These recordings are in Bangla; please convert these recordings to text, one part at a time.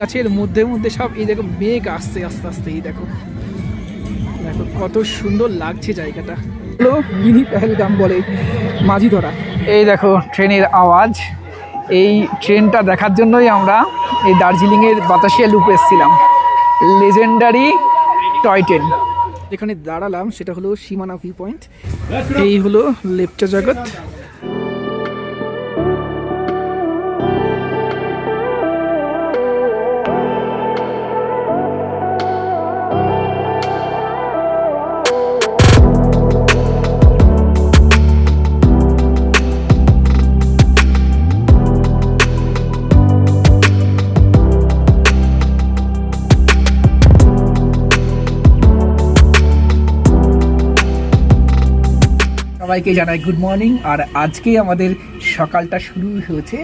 গাছের মধ্যে মধ্যে সব এই দেখো মেঘ আসছে আস্তে আস্তে। এই দেখো দেখো কত সুন্দর লাগছে জায়গাটা। হলো মিনি পেহেলগাম বলে মাঝি ধরা। এই দেখো ট্রেনের আওয়াজ। এই ট্রেনটা দেখার জন্যই আমরা এই দার্জিলিংয়ের বাতাসিয়া লুপে এসেছিলাম, লেজেন্ডারি টয় ট্রেন। যেখানে দাঁড়ালাম সেটা হলো সীমানা ভিউ পয়েন্ট। এই হলো লেপচা জগৎ। সবাইকে জানাই গুড মর্নিং। আর আজকে আমাদের সকালটা শুরু হয়েছে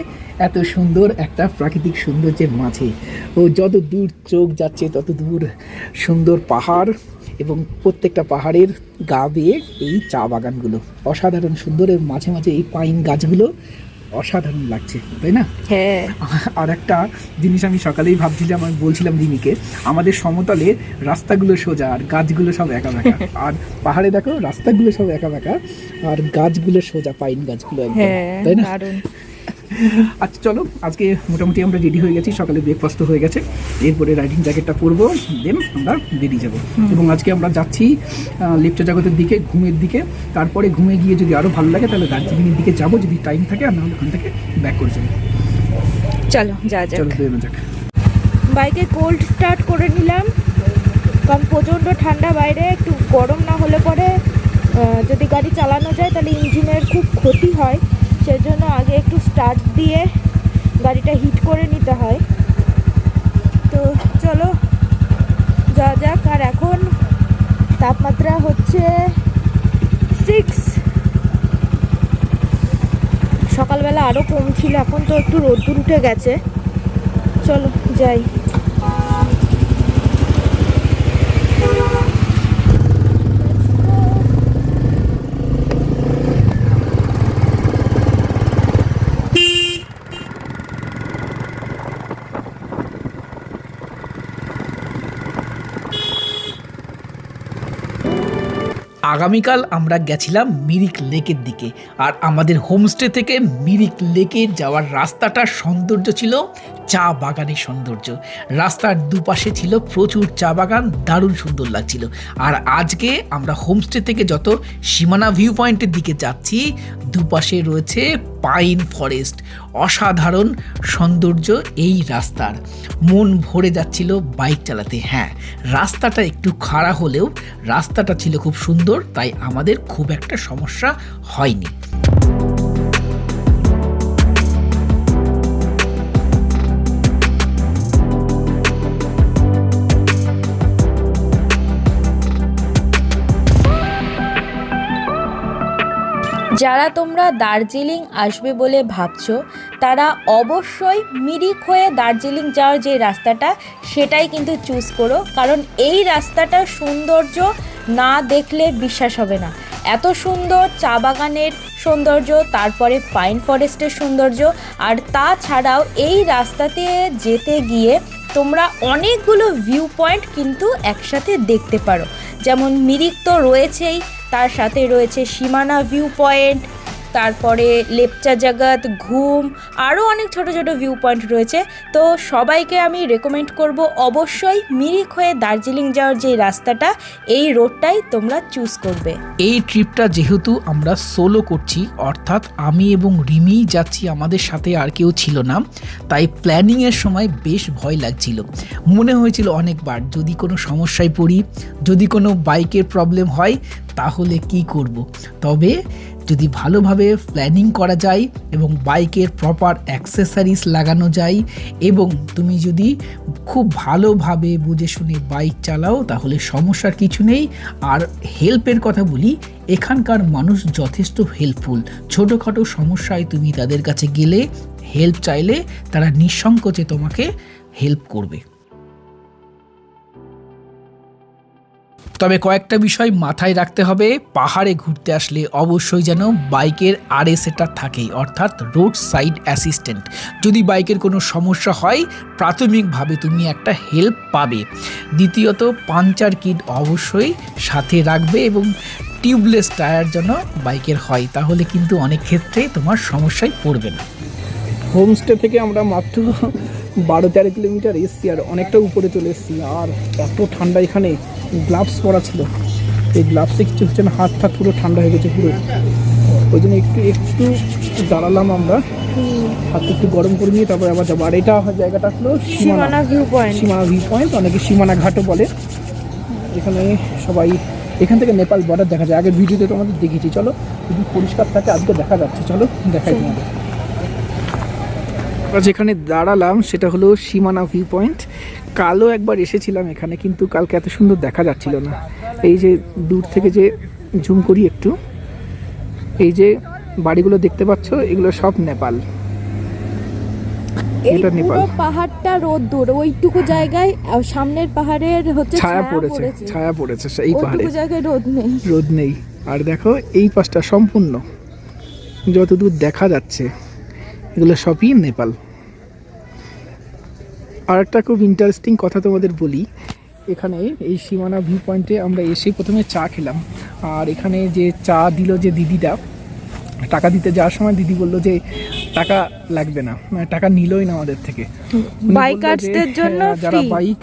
এত সুন্দর একটা প্রাকৃতিক সৌন্দর্যের মাঝে। ও যত দূর চোখ যাচ্ছে তত দূর সুন্দর পাহাড়, এবং প্রত্যেকটা পাহাড়ের গা বেয়ে এই চা বাগানগুলো অসাধারণ সুন্দরের মাঝে মাঝে এই পাইন গাছগুলো অসাধারণ লাগছে, তাই না? হ্যাঁ। আর একটা জিনিস আমি সকালেই ভাবছিলাম, আমি বলছিলাম রিমিকে, আমাদের সমতলে রাস্তাগুলো সোজা আর গাছগুলো সব একা বেঁকা, আর পাহাড়ে দেখো রাস্তাগুলো সব একা বেঁকা আর গাছগুলো সোজা, পাইন গাছগুলো একদম, তাই না? আচ্ছা চলো, আজকে মোটামুটি আমরা রেডি হয়ে গেছি, সকালে ব্রেকফাস্ট হয়ে গেছে, এরপরে রাইডিং জ্যাকেটটা পরবো, দেন আমরা বেরিয়ে যাবো। এবং আজকে আমরা যাচ্ছি লেপচা জগতের দিকে, ঘুমের দিকে। তারপরে ঘুমে গিয়ে যদি আরও ভালো লাগে তাহলে দার্জিলিংয়ের দিকে যাবো যদি টাইম থাকে, আর নাহলে ওখান থেকে ব্যাক করে যাবো। চলো যা যাক। চলো বেরোনো যাক। বাইকে কোল্ড স্টার্ট করে নিলাম, কারণ প্রচণ্ড ঠান্ডা বাইরে, একটু গরম না হলে পরে যদি গাড়ি চালানো যায় তাহলে ইঞ্জিনের খুব ক্ষতি হয়, সেজন্য আগে একটু স্টার্ট দিয়ে গাড়িটা হিট করে নিতে হয়। তো চলো যা যাক। আর এখন তাপমাত্রা হচ্ছে 6, সকালবেলা আরও কম ছিল, এখন তো একটু রোদ্দুর উঠে গেছে। চলো যাই। আগামীকাল আমরা গেছিলাম মিরিক লেকের দিকে, আর আমাদের হোমস্টে থেকে মিরিক লেকে যাওয়ার রাস্তাটার সৌন্দর্য ছিল চা বাগানের সৌন্দর্য। রাস্তার দুপাশে ছিল প্রচুর চা বাগান, দারুণ সুন্দর লাগছিল। আর আজকে আমরা হোমস্টে থেকে যত সীমানা ভিউ পয়েন্টের দিকে যাচ্ছি, দুপাশে রয়েছে পাইন ফরেস্ট। অসাধারণ সৌন্দর্য এই রাস্তার, মন ভরে যাচ্ছিল বাইক চালাতে। হ্যাঁ, রাস্তাটা একটু খাড়া হলেও রাস্তাটা ছিল খুব সুন্দর, তাই আমাদের খুব একটা সমস্যা হয়নি। যারা তোমরা দার্জিলিং আসবে বলে ভাবছো তারা অবশ্যই মিরিক হয়ে দার্জিলিং যাওয়ার যে রাস্তাটা সেটাই কিন্তু চুজ করো, কারণ এই রাস্তাটার সৌন্দর্য না দেখলে বিশ্বাস হবে না। এত সুন্দর চা বাগানের সৌন্দর্য, তারপরে পাইন ফরেস্টের সৌন্দর্য, আর তাছাড়াও এই রাস্তাতে যেতে গিয়ে তোমরা অনেকগুলো ভিউ পয়েন্ট কিন্তু একসাথে দেখতে পারো। যেমন মিরিক তো রয়েছেই, তার সাথে রয়েছে সীমানা ভিউ পয়েন্ট, তারপরে লেপচা জগৎ, ঘুম, আরও অনেক ছোট ছোট ভিউ পয়েন্ট রয়েছে। তো সবাইকে আমি রেকমেন্ড করব অবশ্যই মিরিক হয়ে দার্জিলিং যাওয়ার যে রাস্তাটা, এই রোডটাই তোমরা চুজ করবে। এই ট্রিপটা যেহেতু আমরা সোলো করছি, অর্থাৎ আমি এবং রিমি যাচ্ছি, আমাদের সাথে আর কেউ ছিল না, তাই প্ল্যানিংয়ের সময় বেশ ভয় লাগছিল। মনে হয়েছিল অনেকবার যদি কোনো সমস্যায় পড়ি, যদি কোনো বাইকের প্রবলেম হয় তাহলে কি করব। তবে যদি ভালোভাবে প্ল্যানিং করা যায় এবং বাইকের প্রপার অ্যাক্সেসরিজ লাগানো যায়, এবং তুমি যদি খুব ভালোভাবে বুঝে শুনে বাইক চালাও তাহলে সমস্যার কিছু নেই। আর হেল্পের কথা বলি, এখানকার মানুষ যথেষ্ট হেল্পফুল। ছোটোখাটো সমস্যায় তুমি তাদের কাছে গেলে, হেল্প চাইলে তারা নিঃসংকোচে তোমাকে হেল্প করবে। তবে কয়েকটা বিষয় মাথায় রাখতে হবে, পাহাড়ে ঘুরতে আসলে অবশ্যই যেন বাইকের RSA থাকেই, অর্থাৎ রোড সাইড অ্যাসিস্ট্যান্ট। যদি বাইকের কোনো সমস্যা হয় প্রাথমিকভাবে তুমি একটা হেল্প পাবে। দ্বিতীয়ত পাঞ্চার কিট অবশ্যই সাথে রাখবে এবং টিউবলেস টায়ার যেন বাইকের হয়, তাহলে কিন্তু অনেক ক্ষেত্রে তোমার সমস্যায় পড়বে না। হোমস্টে থেকে আমরা মাত্র 12-13 কিলোমিটার এসছি আর অনেকটা উপরে চলে এসেছি। আর এত ঠান্ডা, এখানে গ্লাভস পরা ছিল, এই গ্লাভসে কিছু হচ্ছে না, হাত ফাত পুরো ঠান্ডা হয়ে গেছে পুরো। ওই জন্য একটু দাঁড়ালাম আমরা, হাত একটু গরম করে নিয়ে তারপরে আবার যাবো। আর এটা জায়গাটা হলো সীমানা ভিউ পয়েন্ট, অনেকে সীমানা ঘাটও বলে। এখানে সবাই, এখান থেকে নেপাল বর্ডার দেখা যায়। আগের ভিডিওতে তোমাদের দেখেছি, চলো যদি পরিষ্কার থাকে আজকে দেখা যাচ্ছে, চলো দেখাই তোমাদের। যেখানে দাঁড়ালাম সেটা হলো সীমানা ভিউ পয়েন্ট। কালও একবার এসেছিলাম এখানে, কিন্তু কালকে এত সুন্দর দেখা যাচ্ছিল না। এই যে দূর থেকে যে জুম করি একটু, এই যে বাড়িগুলো দেখতে পাচ্ছ, এগুলো সব নেপাল। এটা নেপাল। পাহাড়টা রোদ্দুর, ওইটুকু জায়গায় সামনের পাহাড়ের হচ্ছে ছায়া পড়েছে এই পাহাড়ে, জায়গায় রোদ নেই। আর দেখো এই পাশটা সম্পূর্ণ যতদূর দেখা যাচ্ছে এগুলো সবই নেপাল। আর একটা খুব ইন্টারেস্টিং কথা তোমাদের বলি, এখানে এই সীমানা ভিউ পয়েন্টে আমরা এসে প্রথমে চা খেলাম। আর এখানে যে চা দিল যে দিদিটা, টাকা দিতে যাওয়ার সময় দিদি বললো যে টাকা লাগবে না, মানে টাকা নিলই না আমাদের থেকে। বাইকারদের জন্য যারা বাইক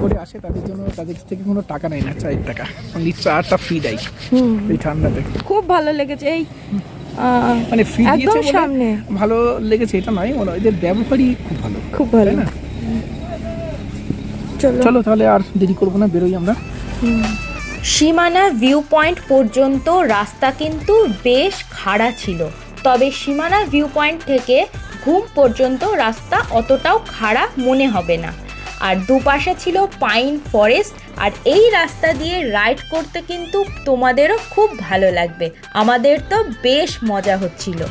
করে আসে তাদের জন্য, তাদের থেকে কোনো টাকা নেয় না, চায়ের টাকা, অনলি চাটা ফ্রি দেয় এই ঠান্ডাতে। খুব ভালো লেগেছে। এই মানে ফ্রি দিয়েছে বলে সামনে ভালো লেগেছে এটা নয়, মানে এদের ব্যবহারই খুব ভালো না। চলো তাহলে আর দেরি করবো না, বেরোই আমরা। সীমানা ভিউ পয়েন্ট পর্যন্ত রাস্তা কিন্তু বেশ খাড়া ছিল, তবে সীমানা ভিউ পয়েন্ট থেকে ঘুম পর্যন্ত রাস্তা অতটাও খাড়া মনে হবে না। আর দুপাশে ছিল পাইন ফরেস্ট, আর এই রাস্তা দিয়ে রাইড করতে কিন্তু তোমাদেরও খুব ভালো লাগবে। আমাদের তো বেশ মজা হচ্ছিল।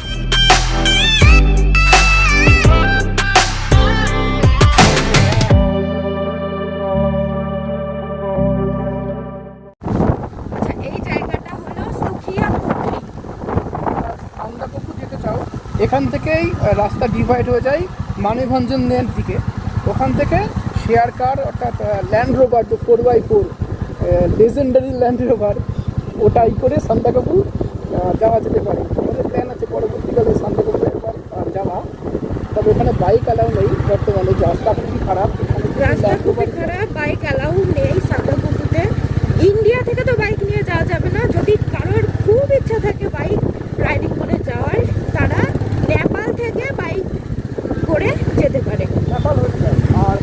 এখান থেকেই রাস্তা ডিভাইড হয়ে যায় মানভঞ্জনের দিকে। ওখান থেকে শেয়ার কার অর্থাৎ ল্যান্ড রোভার, যে 4x4 লেজেন্ডারি ল্যান্ড রোভার, ওটাই করে সান্দাকফু যাওয়া যেতে পারে। আমাদের প্ল্যান আছে পরবর্তীকালে সান্দাকফু একবার যাওয়া, তবে এখানে বাইক অ্যালাউ নেই বর্তমানে, রাস্তা খুবই খারাপ, বাইক অ্যালাউ নেই সান্দাকফুতে। ইন্ডিয়া থেকে তো বাইক নিয়ে যাওয়া যাবে না। যদি কারোর খুব ইচ্ছা থাকে বাইক রাইডিং করে যাওয়ার, তারা নেপাল থেকে বাইক করে যেতে পারে। নেপাল হচ্ছে। আর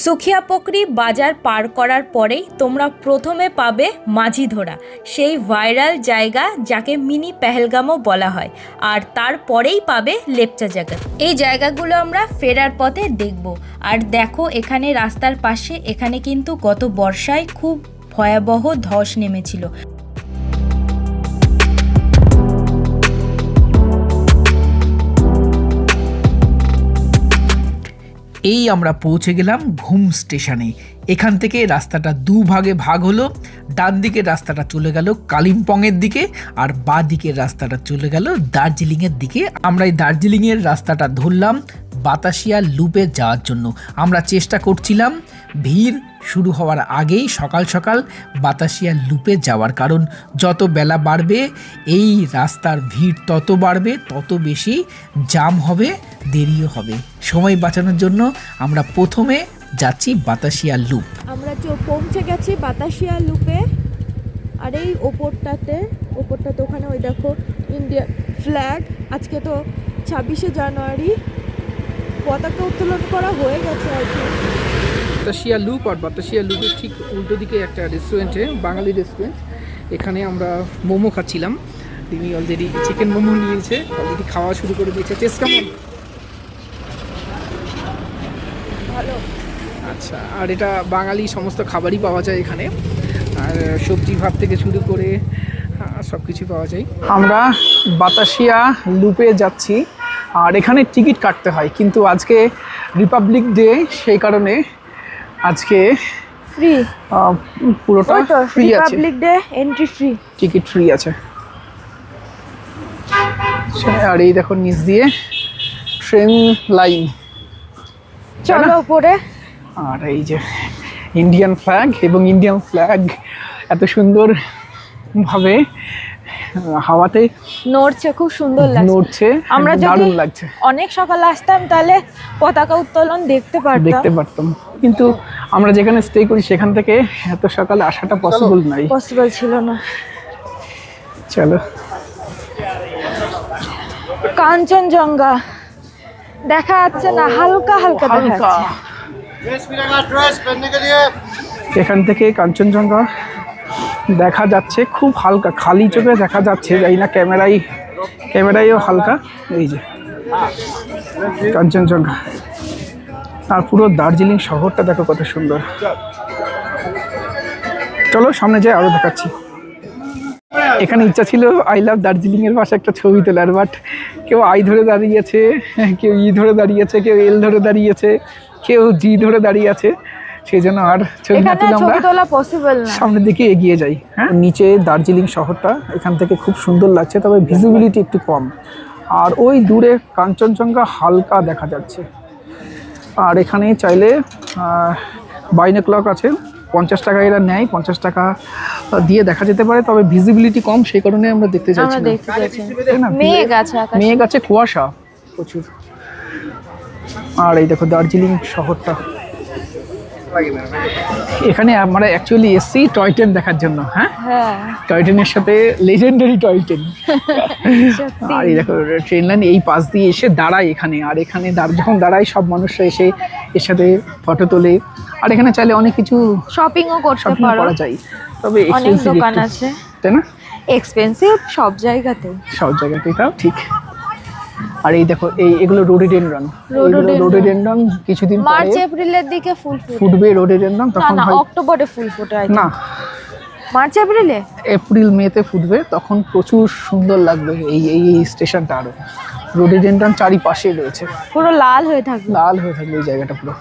সুখিয়াপোকরি বাজার পার করার পরেই তোমরা প্রথমে পাবে মাঝিধরা, সেই ভাইরাল জায়গা যাকে মিনি পেহেলগামও বলা হয়। আর তারপরেই পাবে লেপচা জায়গা। এই জায়গাগুলো আমরা ফেরার পথে দেখব। আর দেখো এখানে রাস্তার পাশে, এখানে কিন্তু গত বর্ষায় খুব ভয়াবহ ধস নেমেছিল। এই আমরা পৌঁছে গেলাম ঘুম স্টেশনে। এখান থেকে রাস্তাটা দুভাগে ভাগ হলো। ডান দিকের রাস্তাটা চলে গেল কালিম্পংয়ের দিকে, আর বাঁ দিকের রাস্তাটা চলে গেল দার্জিলিংয়ের দিকে। আমরা এই দার্জিলিংয়ের রাস্তাটা ধরলাম বাতাসিয়া লুপে যাওয়ার জন্য। আমরা চেষ্টা করছিলাম ভিড় শুরু হওয়ার আগেই সকাল সকাল বাতাসিয়া লুপে যাওয়ার, কারণ যত বেলা বাড়বে এই রাস্তার ভিড় তত বাড়বে, তত বেশি জাম হবে, দেরিও হবে। সময় বাঁচানোর জন্য আমরা প্রথমে যাচ্ছি বাতাসিয়া লুপ। আমরা পৌঁছে গেছি বাতাসিয়া লুপে। আর এই ওপরটাতে ওখানে ওই দেখো ইন্ডিয়া ফ্ল্যাগ। আজকে তো 26শে জানুয়ারি, পতাকা উত্তোলন করা হয়ে গেছে আর কি। বাতাসিয়া লুপ, আর বাতাসিয়া লুপের ঠিক উল্টো দিকে একটা রেস্টুরেন্টে, বাঙালি রেস্টুরেন্ট, এখানে আমরা মোমো খাচ্ছিলাম। তিনি অলরেডি চিকেন মোমো নিয়েছে, অলরেডি খাওয়া শুরু করে দিয়েছে। টেস্ট কেমন? ভালো। আচ্ছা, আর এটা বাঙালি সমস্ত খাবারই পাওয়া যায় এখানে, আর সবজি ভাত থেকে শুরু করে সব কিছু পাওয়া যায়। আমরা বাতাসিয়া লুপে যাচ্ছি, আর এখানে টিকিট কাটতে হয়, কিন্তু আজকে রিপাবলিক ডে, সেই কারণে আজকে ফ্রি, পুরোটা ফ্রি আছে, Republic day entry free, ticket free আছে। আর এই দেখো নিচ দিয়ে ট্রেন লাইন, চলো উপরে। আর এই যে ইন্ডিয়ান ফ্ল্যাগ, এবং ইন্ডিয়ান ফ্ল্যাগ এত সুন্দর ভাবে হাওয়াতে নড়ছে, খুব সুন্দর লাগছে, নড়ছে, আমরা যদি দারুণ লাগছে। অনেক সকালে আসতাম তাহলে পতাকা উত্তোলন দেখতে পারতাম, কিন্তু আমরা যেখানে স্টে করি সেখান থেকে এত সকালে আসাটা পসিবল ছিল না। চলো, কাঞ্চনজঙ্ঘা দেখা যাচ্ছে না, হালকা হালকা দেখা যাচ্ছে। এখান থেকে কাঞ্চনজঙ্ঘা দেখা যাচ্ছে খুব হালকা, খালি চোখে দেখা যাচ্ছে, যাই না ক্যামেরায়ও হালকা। এই যে কাঞ্চনজঙ্ঘা, আর পুরো দার্জিলিং শহরটা দেখো কত সুন্দর। চলো সামনে যাই, আরো দেখাচ্ছি। এখানে ইচ্ছা ছিল আই লাভ দার্জিলিং এর পাশে একটা ছবি তোলার, বাট কেউ আই ধরে দাঁড়িয়েছে, কেউ ই ধরে দাঁড়িয়েছে, কেউ এল ধরে দাঁড়িয়েছে, কেউ জি ধরে দাঁড়িয়ে আছে, সেই জন্য আর ছবি না তুলে আমরা সামনের দিকে এগিয়ে যাই। হ্যাঁ, নিচে দার্জিলিং শহরটা এখান থেকে খুব সুন্দর লাগছে, তবে ভিজিবিলিটি একটু কম, আর ওই দূরে কাঞ্চনজঙ্ঘা হালকা দেখা যাচ্ছে। আর এখানে চাইলে বাইনোকুলার আছে, 50 টাকা এরা নেয়, 50 টাকা দিয়ে দেখা যেতে পারে, তবে ভিজিবিলিটি কম, সেই কারণে আমরা দেখতে চাইছি না। মেঘ আছে, কুয়াশা প্রচুর। আর এই দেখো দার্জিলিং শহরটা, এখানে আমরা অ্যাকচুয়ালি এসছি টয় ট্রেন দেখার জন্য। হ্যাঁ, টয় ট্রেনের সাথে লেজেন্ডারি টয় ট্রেন। আর এই দেখো ট্রেন লাইন এই পাশ দিয়ে এসে দাঁড়ায় এখানে, আর এখানে যখন দাঁড়ায় সব মানুষরা এসে এর সাথে ফটো তোলে। আর এখানে চাইলে অনেক কিছু শপিংও করা যায়, তবে অনেক দোকান আছে, তাই না? এক্সপেন্সিভ সব জায়গাতেই, তাও ঠিক। আর এই দেখো এগুলো রোডোডেনড্রন, কিছুদিন পরে মার্চ এপ্রিলের দিকে ফুটবে রোডোডেনড্রন, তখন না অক্টোবরে ফুল ফোটে, না মার্চ এপ্রিল মেতে ফুটবে, তখন প্রচুর সুন্দর লাগবে এই স্টেশনটা। আরো রোডোডেনড্রন চারিপাশে রয়েছে, পুরো লাল হয়ে থাকবে এই জায়গাটা পুরো।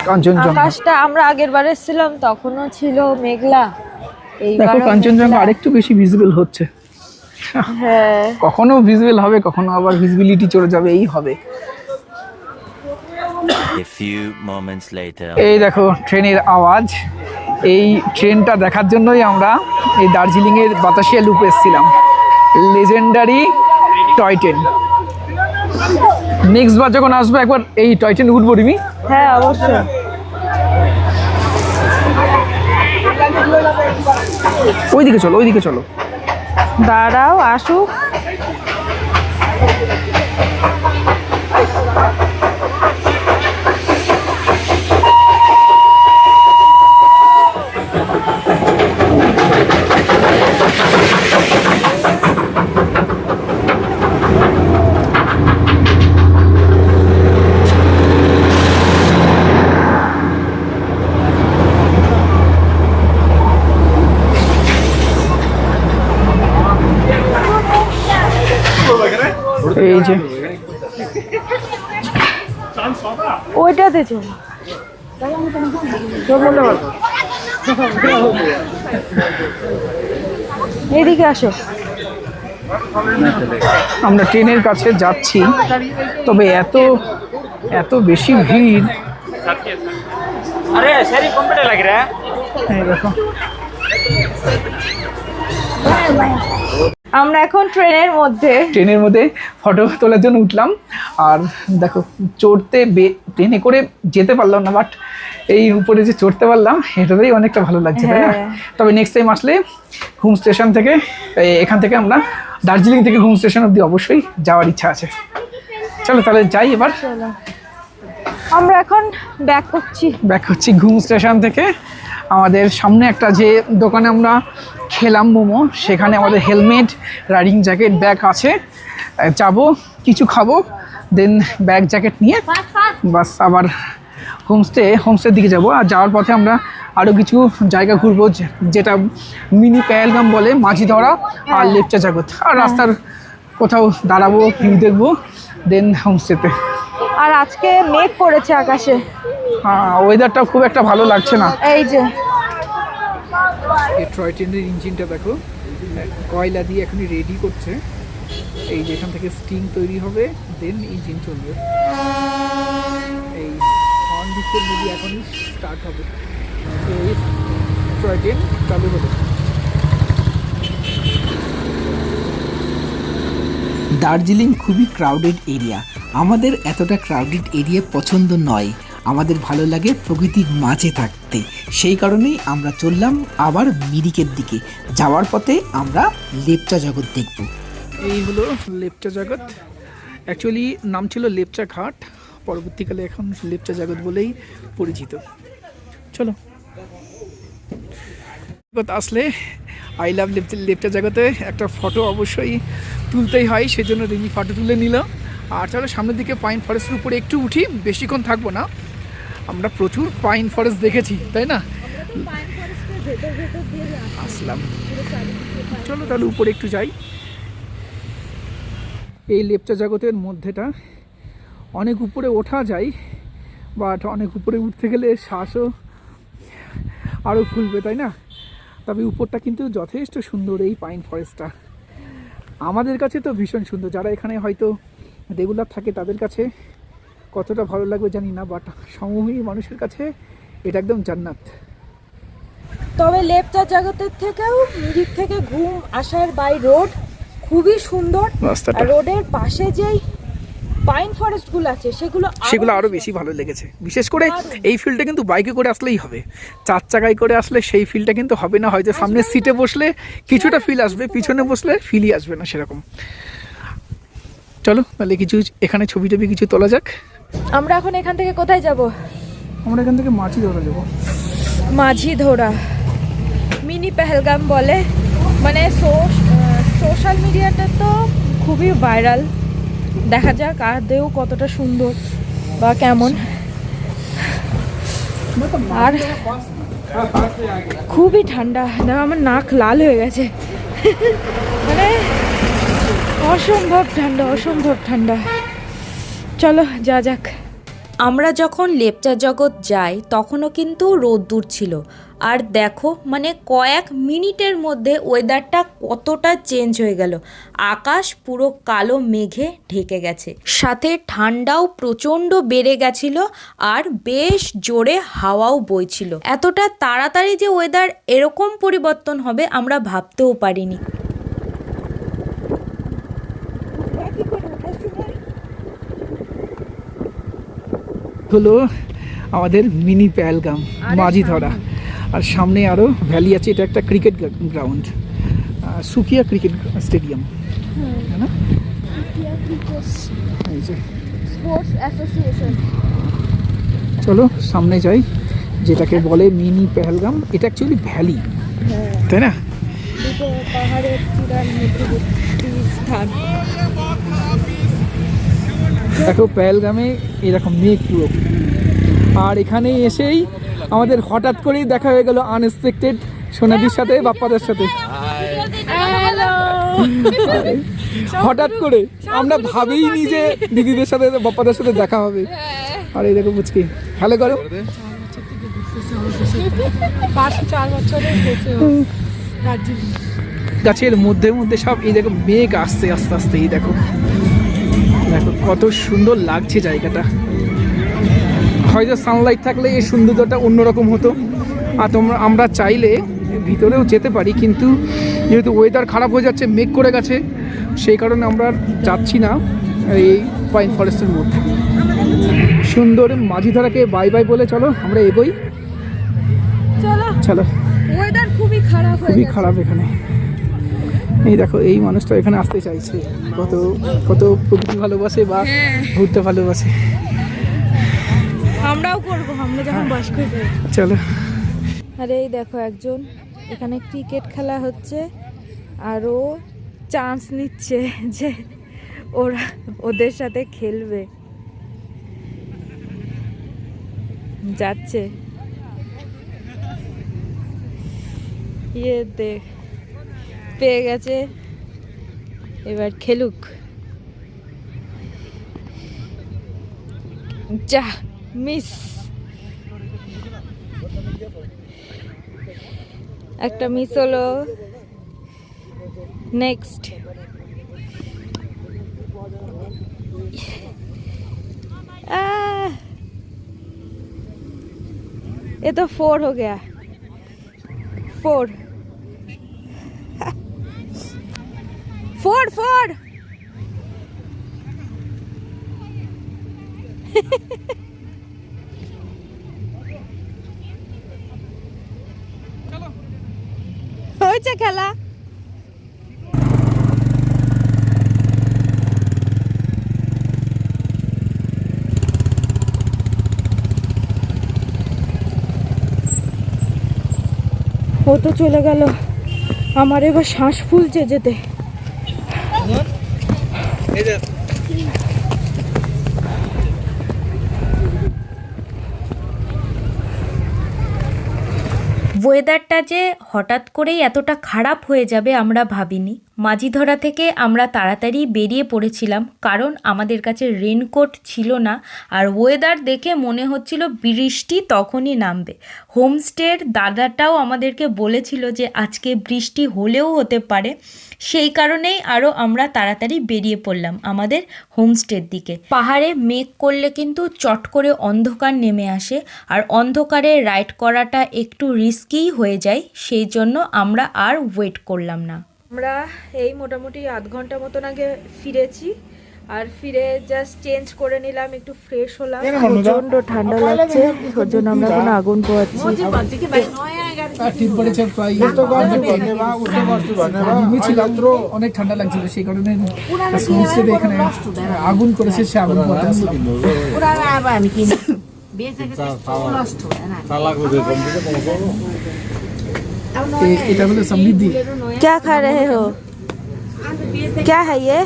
কাঞ্চনজঙ্ঘা, আকাশটা আমরা আগের বার এসেছিলাম তখনও ছিল মেঘলা, দেখো কাঞ্চনজঙ্ঘা আরেকটু বেশি ভিজিবল হচ্ছে। হ্যাঁ, কখনো ভিজিবল হবে, কখনো আবার ভিজিবিলিটি চলে যাবে, এই হবে। এই দেখো ট্রেনের আওয়াজ, এই ট্রেনটা দেখার জন্যই আমরা এই দার্জিলিং এর বাতাসিয়া লুপ এসেছিলাম, লেজেন্ডারি টয় ট্রেন। নেক্সট বার যখন আসবো একবার এই টয় ট্রেন উঠবো রিমি। হ্যাঁ অবশ্যই। ওইদিকে চলো, দাঁড়াও আসুক। এই যে ওইটাতে চলো, এদিকে আসো। আমরা ট্রেনের কাছে যাচ্ছি, তবে এত বেশি ভিড়। দেখো আমরা এখন ট্রেনের মধ্যে ফটো তোলার জন্য উঠলাম। আর দেখো ট্রেনে করে যেতে পারলাম না, বাট এই উপরে যে চড়তে পারলাম এটাতেই অনেকটা ভালো লাগছে, তাই না? তবে নেক্সট টাইম আসলে ঘুম স্টেশন থেকে, এখান থেকে আমরা দার্জিলিং থেকে ঘুম স্টেশন অবধি অবশ্যই যাওয়ার ইচ্ছা আছে। চলো তাহলে যাই এবার। আমরা এখন ব্যাক করছি ঘুম স্টেশন থেকে। আমাদের সামনে একটা যে দোকানে আমরা খেলাম মোমো, সেখানে আমাদের হেলমেট, রাইডিং জ্যাকেট, ব্যাগ আছে। যাবো, কিছু খাবো, দেন ব্যাগ জ্যাকেট নিয়ে বাস আবার হোমস্টের দিকে যাবো। আর যাওয়ার পথে আমরা আরও কিছু জায়গা ঘুরবো, যেটা মিনি পেহেলগাম বলে, মাঝিধরা আর লেপচা জগৎ। আর রাস্তার কোথাও দাঁড়াবো, ভিউ দেখবো, দেন হোমস্টেতে। আর আজকে মেঘ করেছে আকাশে, হ্যাঁ ওয়েদারটাও খুব একটা ভালো লাগছে না। এই যে এই টয় ট্রেনের ইঞ্জিনটা দেখো, কয়লা দিয়ে এখনই রেডি করছে। এই যে এখান থেকে স্টিং তৈরি হবে, দেন ইঞ্জিন চলবে। এই হর্ন দিচ্ছে মুভি এখনই স্টার্ট হবে। এই টয় ট্রেন চালু হলো। দার্জিলিং খুবই ক্রাউডেড এরিয়া। আমাদের এতটা ক্রাউডেড এরিয়া পছন্দ নয়, আমাদের ভালো লাগে প্রকৃতির মাঝে থাকতে। সেই কারণেই আমরা চললাম আবার মিরিকের দিকে। যাওয়ার পথে আমরা লেপচা জগৎ দেখব। এই হলো লেপচা জগৎ। অ্যাকচুয়ালি নাম ছিল লেপচা ঘাট, পরবর্তীকালে এখন লেপচা জগৎ বলেই পরিচিত। চলো, আসলে আই লাভ লেপচা জগতে একটা ফটো অবশ্যই তুলতেই হয়, সেজন্য রিমি ফটো তুলে নিল। আর চলো সামনের দিকে পাইন ফরেস্টের উপরে একটু উঠি, বেশিক্ষণ থাকবো না। আমরা প্রচুর পাইন ফরেস্ট দেখেছি, তাই না? আসলাম, চলো তাহলে উপরে একটু যাই। এই লেপচা জগতের মধ্যেটা অনেক উপরে ওঠা যায়, বাট অনেক উপরে উঠতে গেলে শ্বাসও আরও ফুলবে, তাই না? তবে উপরটা কিন্তু যথেষ্ট সুন্দর এই পাইন ফরেস্টটা। আমাদের কাছে তো ভীষণ সুন্দর, যারা এখানে হয়তো রেগুলার থাকে তাদের কাছে কতটা ভালো লাগবে জানি না, বাট সমভূমি মানুষের কাছে এটা একদম জান্নাত। তবে লেপচা জগতের থেকেও মিরিক থেকে ঘুম আসার বাই রোড খুবই সুন্দর। রাস্তাটা, আর রোডের পাশে যেই পাইন ফরেস্ট গুলো আছে সেগুলো আরো বেশি ভালো লেগেছে। বিশেষ করে এই ফিল্ডটা কিন্তু বাইকে করে আসলেই হবে, 4 চাকায় করে আসলে সেই ফিলটা কিন্তু হবে না। হয়তো সামনের সিটে বসলে কিছুটা ফিল আসবে, পিছনে বসলে ফিলই আসবে না সেরকম। চলো তাহলে কিছু এখানে ছবি টবি কিছু তোলা যাক। আমরা এখন এখান থেকে কোথায় যাব? আমরা এখান থেকে মাছি ধরা যাবো। মাঝি ধরা মিনি পেহেলগাম বলে, মানে সোশ্যাল মিডিয়াটা তো খুবই ভাইরাল। দেখা যাক আদেও কতটা সুন্দর বা কেমন। আর খুবই ঠান্ডা, দেখো আমার নাক লাল হয়ে গেছে। মানে অসম্ভব ঠান্ডা, অসম্ভব ঠান্ডা। চলো যা যাক। আমরা যখন লেপচা জগৎ যাই তখনও কিন্তু রোদ্দুর ছিল। আর দেখো মানে কয়েক মিনিটের মধ্যে ওয়েদারটা কতটা চেঞ্জ হয়ে গেল। আকাশ পুরো কালো মেঘে ঢেকে গেছে, সাথে ঠান্ডাও প্রচণ্ড বেড়ে গেছিল আর বেশ জোরে হাওয়াও বইছিল। এতটা তাড়াতাড়ি যে ওয়েদার এরকম পরিবর্তন হবে আমরা ভাবতেও পারিনি। হলো আমাদের মিনি পেহেলগাম মাঝি ধরা, আর সামনে আরও ভ্যালি আছে। এটা একটা cricket ground, Sukia cricket stadium, তাই না? এই যে স্পোর্টস অ্যাসোসিয়েশন। চলো সামনে যাই, যেটাকে বলে মিনি পেহেলগাম। এটা অ্যাকচুয়ালি ভ্যালি, তাই না? দুটো পাহাড়ের চূড়ার মধ্যবর্তী স্থান। দেখো পেহেলগামে এরকম মেঘ পুরো। আর এখানে এসেই আমাদের হঠাৎ করেই দেখা হয়ে গেল আনএক্সপেক্টেড সোনাদির সাথে, বাপ্পাদার সাথে। হঠাৎ করে আমরা ভাবিনি যে দিদিদের সাথে বাপ্পাদার সাথে দেখা হবে। আর এই দেখো মুচকি, হ্যালো করো। 4 বছরের গাছের মধ্যে মধ্যে সব এই দেখো মেঘ আসছে আস্তে আস্তে। এই দেখো দেখো কত সুন্দর লাগছে জায়গাটা। হয়তো সানলাইট থাকলে এই সৌন্দর্যটা অন্যরকম হতো। আর আমরা চাইলে ভিতরেও যেতে পারি, কিন্তু যেহেতু ওয়েদার খারাপ হয়ে যাচ্ছে, মেঘ করে গেছে, সেই কারণে আমরা যাচ্ছি না এই পাইন ফরেস্টের মধ্যে। সুন্দর মাঝিধারাকে বাই বাই বলে চলো আমরা এগোই। চলো, ওয়েদার খুবই খারাপ, খুবই খারাপ এখানে। এই দেখো এই মানুষটা এখানে আসতে চাইছে, কত কত প্রকৃতি ভালোবাসে বা ঘুরতে ভালোবাসে। আমরাও করবো, আমরা যখন বাস করবো। চলো। আরে এই দেখো একজন এখানে ক্রিকেট খেলা হচ্ছে, আর ও চান্স নিচ্ছে যে ওরা ওদের সাথে খেলবে। যাচ্ছে, ইয়ে দেখ পেয়ে গেছে এবার খেলুক। যা মিস, একটা মিস হলো। नेक्स्ट ये तो 4 हो गया, 4 4 4 হয়েছে খেলা। ও তো চলে গেল, আমার এবার শ্বাস ফুলছে যেতে। ওয়েদারটা যে হঠাৎ করেই এতটা খারাপ হয়ে যাবে আমরা ভাবিনি। মাঝিধরা থেকে আমরা তাড়াতাড়ি বেরিয়ে পড়েছিলাম, কারণ আমাদের কাছে রেনকোট ছিল না, আর ওয়েদার দেখে মনে হচ্ছিল বৃষ্টি তখনই নামবে। হোমস্টের দাদাটাও আমাদেরকে বলেছিল যে আজকে বৃষ্টি হলেও হতে পারে, সেই কারণেই আরও আমরা তাড়াতাড়ি বেরিয়ে পড়লাম আমাদের হোমস্টের দিকে। পাহাড়ে মেঘ করলে কিন্তু চট করে অন্ধকার নেমে আসে, আর অন্ধকারে রাইড করাটা একটু রিস্কিই হয়ে যায়, সেই জন্য আমরা আর ওয়েট করলাম না। আমরা এই মোটামুটি আধ ঘন্টা মতন আগে ফিরেছি, আর ফিরে জাস্ট চেঞ্জ করে নিলাম, একটু ফ্রেশ হলাম। প্রচন্ড ঠান্ডা লাগছে, ওর জন্য আমরা এখন আগুন পোয়াচ্ছি। অনেক ঠান্ডা লাগছিল, সেই কারণে এখানে আগুন করেছে, সে আগুন পোয়াতে আসলাম। এটা হলো সমৃদ্ধি। क्या खा रहे हो? क्या है ये?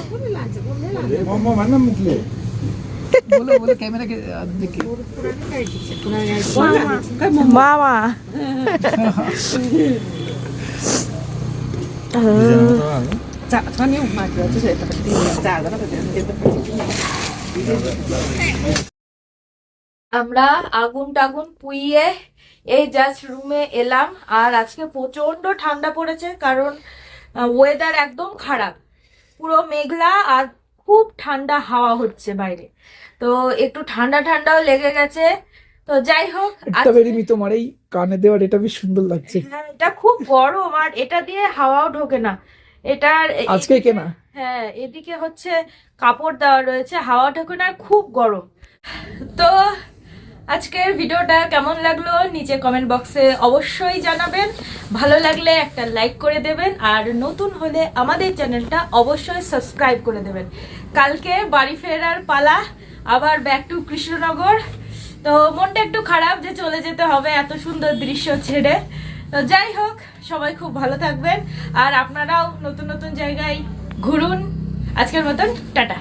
बोलो बोलो कैमरा के देखिए। मामा আমরা আগুন টাগুন পুইয়ে এই জাস্ট রুমে এলাম। আর আজকে প্রচন্ড ঠান্ডা পড়েছে, কারণ ওয়েদার একদম খারাপ, পুরো মেঘলা আর খুব ঠান্ডা হাওয়া হচ্ছে বাইরে, তো একটু ঠান্ডা ঠান্ডাও লেগে গেছে। তো যাই হোক, তোমার এই কানে দেওয়ার এটা বেশ সুন্দর লাগছে। এটা খুব গরম, আর এটা দিয়ে হাওয়াও ঢোকে না। এটার আজকে কেনা, হ্যাঁ, এদিকে হচ্ছে কাপড় দেওয়া রয়েছে, হাওয়া ঢোকে না, খুব গরম। তো আজকের ভিডিওটা কেমন লাগলো নিচে কমেন্ট বক্সে অবশ্যই জানাবেন। ভালো লাগলে একটা লাইক করে দেবেন, আর নতুন হলে আমাদের চ্যানেলটা অবশ্যই সাবস্ক্রাইব করে দেবেন। কালকে বাড়ি ফেরার পালা, আবার ব্যাক টু কৃষ্ণনগর। তো মনটা একটু খারাপ যে চলে যেতে হবে এত সুন্দর দৃশ্য ছেড়ে। তো যাই হোক, সবাই খুব ভালো থাকবেন, আর আপনারাও নতুন নতুন জায়গায় ঘুরুন। আজকের মতন টাটা।